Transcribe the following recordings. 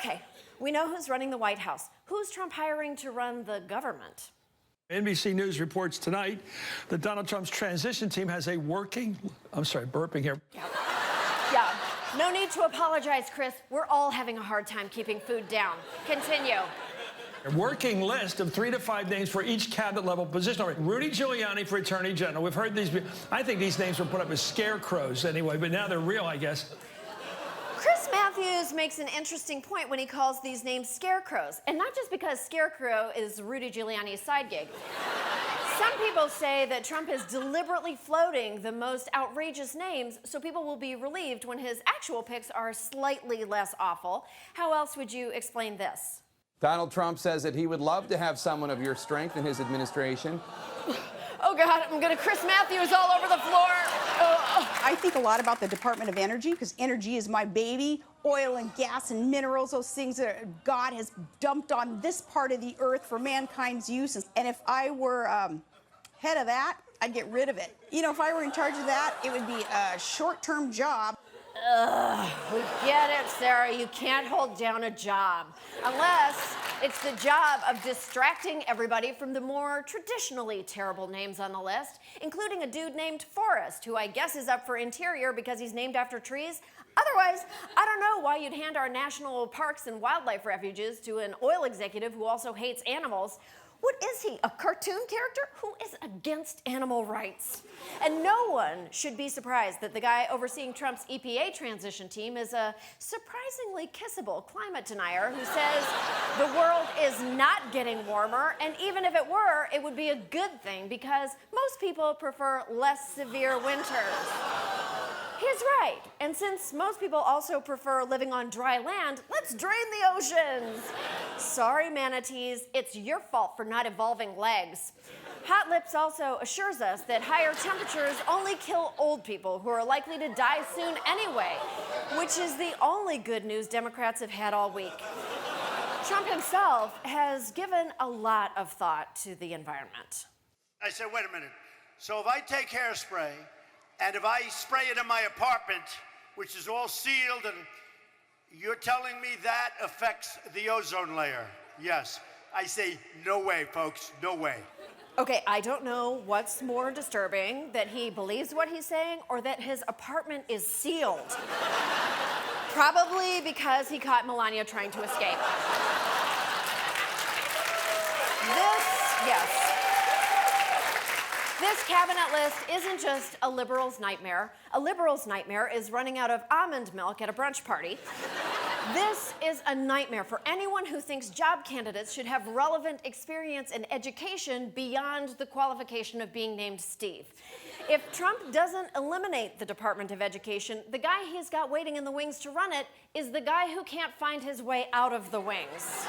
Okay, we know who's running the White House. Who's Trump hiring to run the government? NBC News reports tonight that Donald Trump's transition team has a working, I'm sorry, burping here. Yeah, no need to apologize, Chris. We're all having a hard time keeping food down. Continue. A working list of 3 to 5 names for each cabinet level position. All right, Rudy Giuliani for Attorney General. We've heard these. I think these names were put up as scarecrows anyway, but now they're real, I guess. Chris Matthews makes an interesting point when he calls these names scarecrows, and not just because scarecrow is Rudy Giuliani's side gig. Some people say that Trump is deliberately floating the most outrageous names so people will be relieved when his actual picks are slightly less awful. How else would you explain this? Donald Trump says that he would love to have someone of your strength in his administration. Oh, God, I'm going to Chris Matthews all over the floor. I think a lot about the Department of Energy because energy is my baby. Oil and gas and minerals, those things that God has dumped on this part of the earth for mankind's use. And if I were head of that, I'd get rid of it. You know, if I were in charge of that, it would be a short-term job. We get it, Sarah. You can't hold down a job unless it's the job of distracting everybody from the more traditionally terrible names on the list, including a dude named Forrest, who I guess is up for interior because he's named after trees. Otherwise, I don't know why you'd hand our national parks and wildlife refuges to an oil executive who also hates animals. What is he, a cartoon character? Who is against animal rights? And no one should be surprised that the guy overseeing Trump's EPA transition team is a surprisingly kissable climate denier who says the world is not getting warmer, and even if it were, it would be a good thing because most people prefer less severe winters. He's right. And since most people also prefer living on dry land, let's drain the oceans. Sorry, manatees, it's your fault for not evolving legs. Hot Lips also assures us that higher temperatures only kill old people who are likely to die soon anyway, which is the only good news Democrats have had all week. Trump himself has given a lot of thought to the environment. I said, wait a minute. So if I take hairspray, and if I spray it in my apartment, which is all sealed, and you're telling me that affects the ozone layer? Yes. I say, no way, folks, no way. Okay, I don't know what's more disturbing, that he believes what he's saying or that his apartment is sealed. Probably because he caught Melania trying to escape. This cabinet list isn't just a liberal's nightmare. A liberal's nightmare is running out of almond milk at a brunch party. This is a nightmare for anyone who thinks job candidates should have relevant experience and education beyond the qualification of being named Steve. If Trump doesn't eliminate the Department of Education, the guy he's got waiting in the wings to run it is the guy who can't find his way out of the wings.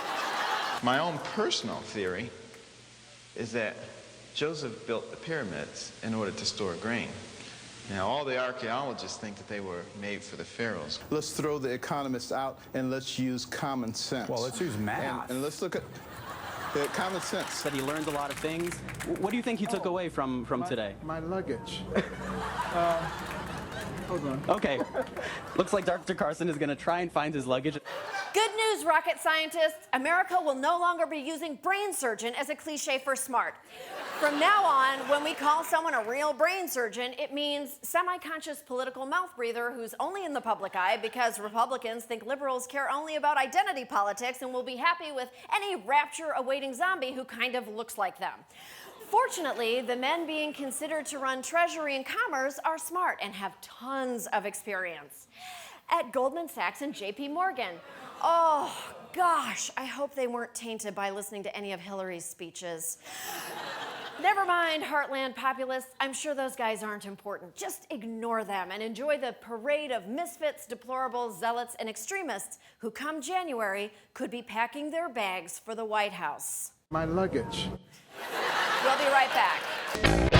My own personal theory is that Joseph built the pyramids in order to store grain. Now, all the archaeologists think that they were made for the pharaohs. Let's throw the economists out and let's use common sense. Well, let's use math. And let's look at the common sense. That he learned a lot of things. What do you think he took away from today? My luggage. Hold on. Okay. Looks like Dr. Carson is going to try and find his luggage. Good news, rocket scientists. America will no longer be using brain surgeon as a cliche for smart. From now on, when we call someone a real brain surgeon, it means semi-conscious political mouth breather who's only in the public eye because Republicans think liberals care only about identity politics and will be happy with any rapture-awaiting zombie who kind of looks like them. Fortunately, the men being considered to run Treasury and Commerce are smart and have tons of experience. At Goldman Sachs and JP Morgan. Oh, gosh, I hope they weren't tainted by listening to any of Hillary's speeches. Never mind, Heartland populists. I'm sure those guys aren't important. Just ignore them and enjoy the parade of misfits, deplorables, zealots, and extremists who come January could be packing their bags for the White House. My luggage. We'll be right back.